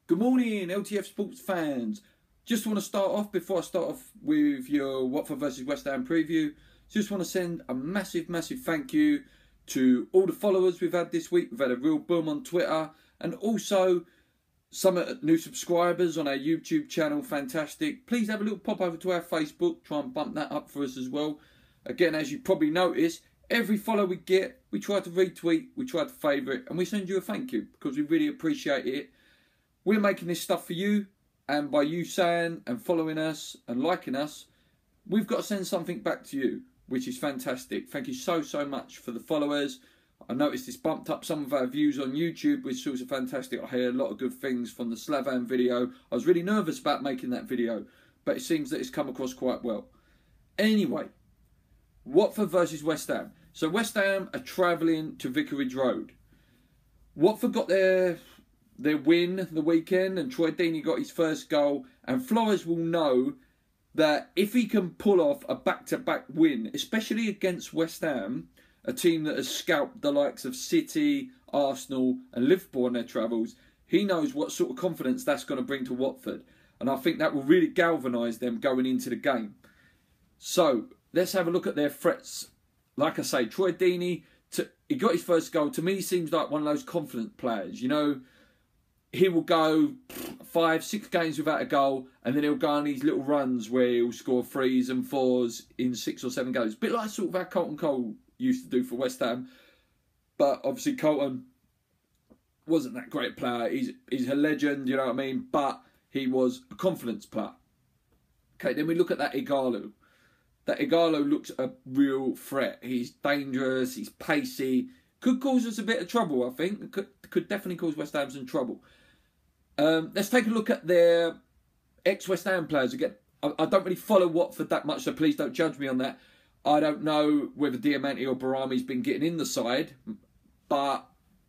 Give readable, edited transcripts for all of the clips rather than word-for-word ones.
Good morning, LTF sports fans. Just want to start off, before I start off with your Watford versus West Ham preview, just want to send a massive thank you to all the followers we've had this week. We've had a real boom on Twitter, and also some new subscribers on our YouTube channel. Fantastic. Please have a little pop over to our Facebook, try and bump that up for us as well. Again, as you probably noticed, every follow we get, we try to retweet, we try to favourite, and we send you a thank you because we really appreciate it. We're making this stuff for you, and by you saying and following us and liking us, we've got to send something back to you, which is fantastic. Thank you so much for the followers. I noticed this bumped up some of our views on YouTube, which is also fantastic. I hear a lot of good things from the Slavan video. I was really nervous about making that video, but it seems that it's come across quite well. Anyway, Watford versus West Ham. So West Ham are travelling to Vicarage Road. Watford got their win the weekend, and Troy Deeney got his first goal, and Flores will know that if he can pull off a back-to-back win, especially against West Ham, a team that has scalped the likes of City, Arsenal and Liverpool on their travels, he knows what sort of confidence that's going to bring to Watford, and I think that will really galvanise them going into the game. So let's have a look at their threats. Like I say, Troy Deeney, he got his first goal. To me, he seems like one of those confident players, you know. He will go 5-6 games without a goal, and then he'll go on these little runs where he'll score 3s and 4s in 6 or 7 games. A bit like sort of how Colton Cole used to do for West Ham. But obviously Colton wasn't that great player. He's a legend, you know what I mean? But he was a confidence player. Okay, then we look at that Igalo. That Igalo looks a real threat. He's dangerous, he's pacey. Could cause us a bit of trouble, I think. Could definitely cause West Ham some trouble. Let's take a look at their ex-West Ham players. Again, I don't really follow Watford that much, so please don't judge me on that. I don't know whether Diamante or Barami's been getting in the side. But,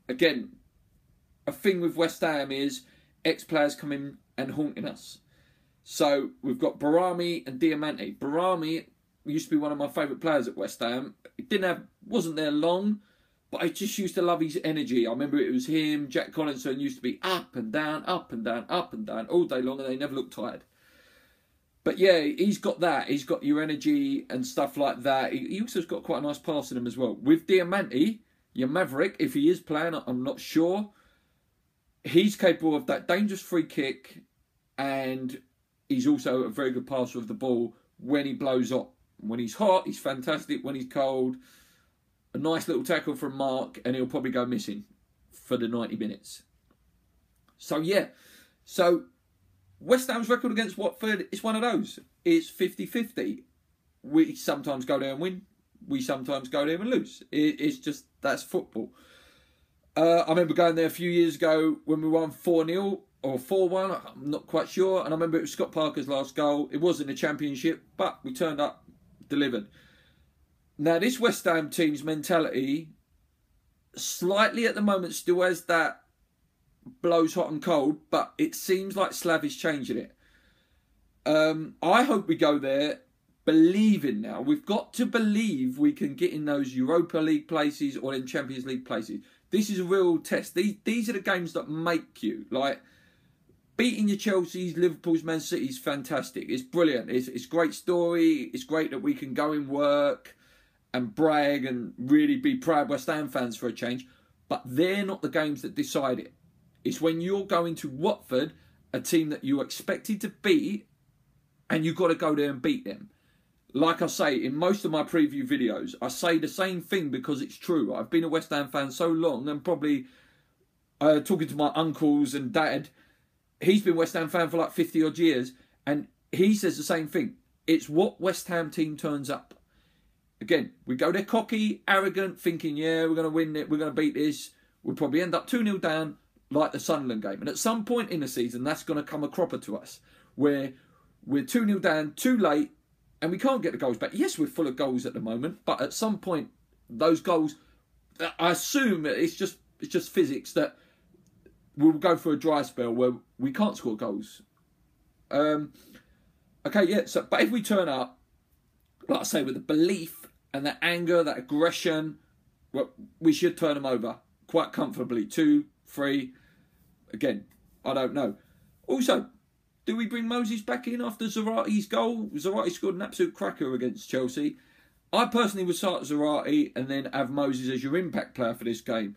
again, a thing with West Ham is ex-players coming and haunting us. So, we've got Barami and Diamante. Barami used to be one of my favourite players at West Ham. He wasn't there long, but I just used to love his energy. I remember it was him, Jack Collinson used to be up and down, up and down, up and down all day long, and they never looked tired. But yeah, he's got that. He's got your energy and stuff like that. He also has got quite a nice pass in him as well. With Diamante, your Maverick, if he is playing, I'm not sure. He's capable of that dangerous free kick, and he's also a very good passer of the ball when he blows up. When he's hot, he's fantastic. When he's cold, a nice little tackle from Mark, and he'll probably go missing for the 90 minutes. So, yeah. So, West Ham's record against Watford is one of those. It's 50-50. We sometimes go there and win. We sometimes go there and lose. It's just, that's football. I remember going there a few years ago when we won 4-0 or 4-1. I'm not quite sure. And I remember it was Scott Parker's last goal. It was in the Championship, but we turned up, delivered. Now, this West Ham team's mentality, slightly at the moment, still has that blows hot and cold, but it seems like Slav is changing it. I hope we go there believing now. We've got to believe we can get in those Europa League places or in Champions League places. This is a real test. These are the games that make you. Like, beating your Chelsea's, Liverpool's, Man City's fantastic. It's brilliant. It's a great story. It's great that we can go and work and brag and really be proud West Ham fans for a change. But they're not the games that decide it. It's when you're going to Watford, a team that you expected to beat, and you've got to go there and beat them. Like I say, in most of my preview videos, I say the same thing because it's true. I've been a West Ham fan so long, and probably talking to my uncles and dad, he's been a West Ham fan for like 50 odd years, and he says the same thing. It's what West Ham team turns up. Again, we go there cocky, arrogant, thinking, yeah, we're going to win it, we're going to beat this. We'll probably end up 2-0 down like the Sunderland game. And at some point in the season, that's going to come a cropper to us, where we're 2-0 down, too late, and we can't get the goals back. Yes, we're full of goals at the moment, but at some point, those goals, I assume it's just physics, that we'll go for a dry spell where we can't score goals. Okay, yeah, so, but if we turn up, like I say, with the belief and that anger, that aggression, well, we should turn them over quite comfortably. 2, 3. Again, I don't know. Also, do we bring Moses back in after Zarati's goal? Zarati scored an absolute cracker against Chelsea. I personally would start Zarati and then have Moses as your impact player for this game.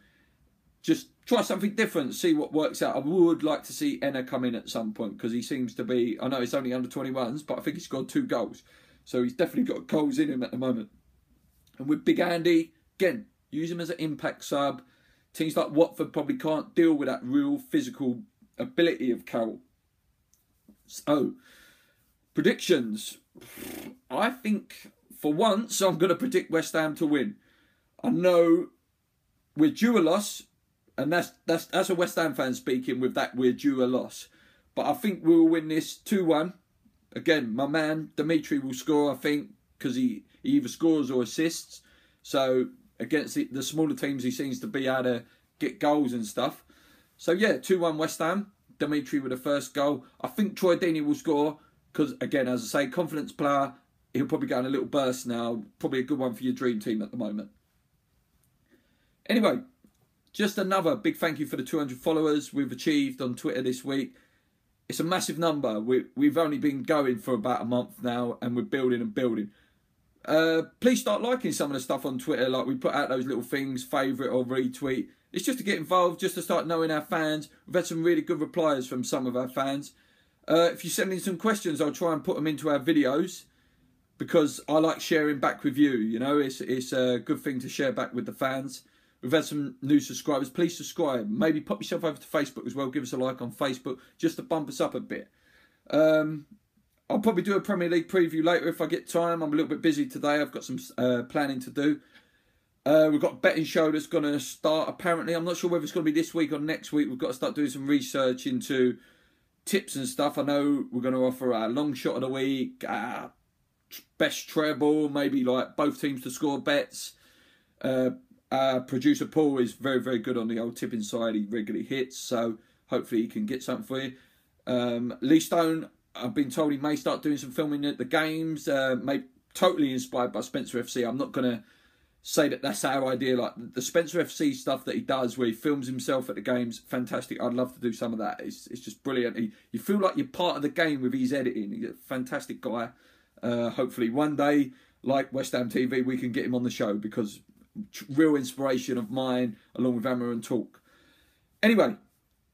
Just try something different, see what works out. I would like to see Enna come in at some point because he seems to be, I know it's only under 21s, but I think he's scored 2 goals. So he's definitely got goals in him at the moment. And with Big Andy, again, use him as an impact sub. Teams like Watford probably can't deal with that real physical ability of Carroll. So, predictions. I think, for once, I'm going to predict West Ham to win. I know we're due a loss, and that's a West Ham fan speaking with that we're due a loss. But I think we'll win this 2-1. Again, my man, Dimitri, will score, I think, because he either scores or assists. So, against the smaller teams, he seems to be able to get goals and stuff. So, yeah, 2-1 West Ham. Dimitri with the first goal. I think Troy Deeney will score because, again, as I say, confidence player. He'll probably go in a little burst now. Probably a good one for your dream team at the moment. Anyway, just another big thank you for the 200 followers we've achieved on Twitter this week. It's a massive number. We've only been going for about a month now and we're building and building. Please start liking some of the stuff on Twitter. Like we put out those little things, favourite or retweet. It's just to get involved, just to start knowing our fans. We've had some really good replies from some of our fans. If you send in some questions, I'll try and put them into our videos because I like sharing back with you. You know, it's a good thing to share back with the fans. We've had some new subscribers. Please subscribe. Maybe pop yourself over to Facebook as well. Give us a like on Facebook just to bump us up a bit. I'll probably do a Premier League preview later if I get time. I'm a little bit busy today. I've got some planning to do. We've got a betting show that's going to start apparently. I'm not sure whether it's going to be this week or next week. We've got to start doing some research into tips and stuff. I know we're going to offer our long shot of the week, best treble, maybe like both teams to score bets. Producer Paul is very, very good on the old tipping side. He regularly hits, so hopefully he can get something for you. Lee Stone, I've been told he may start doing some filming at the games, maybe totally inspired by Spencer FC. I'm not going to say that that's our idea. Like the Spencer FC stuff that he does where he films himself at the games, fantastic. I'd love to do some of that. It's just brilliant. You feel like you're part of the game with his editing. He's a fantastic guy. Hopefully one day, like West Ham TV, we can get him on the show because real inspiration of mine along with Hammer and Talk. Anyway,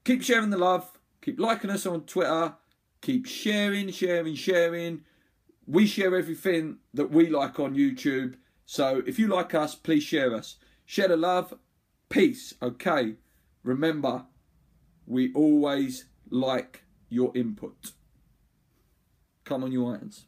keep sharing the love. Keep liking us on Twitter. Keep sharing. We share everything that we like on YouTube. So if you like us, please share us. Share the love. Peace. Okay. Remember, we always like your input. Come on, you irons.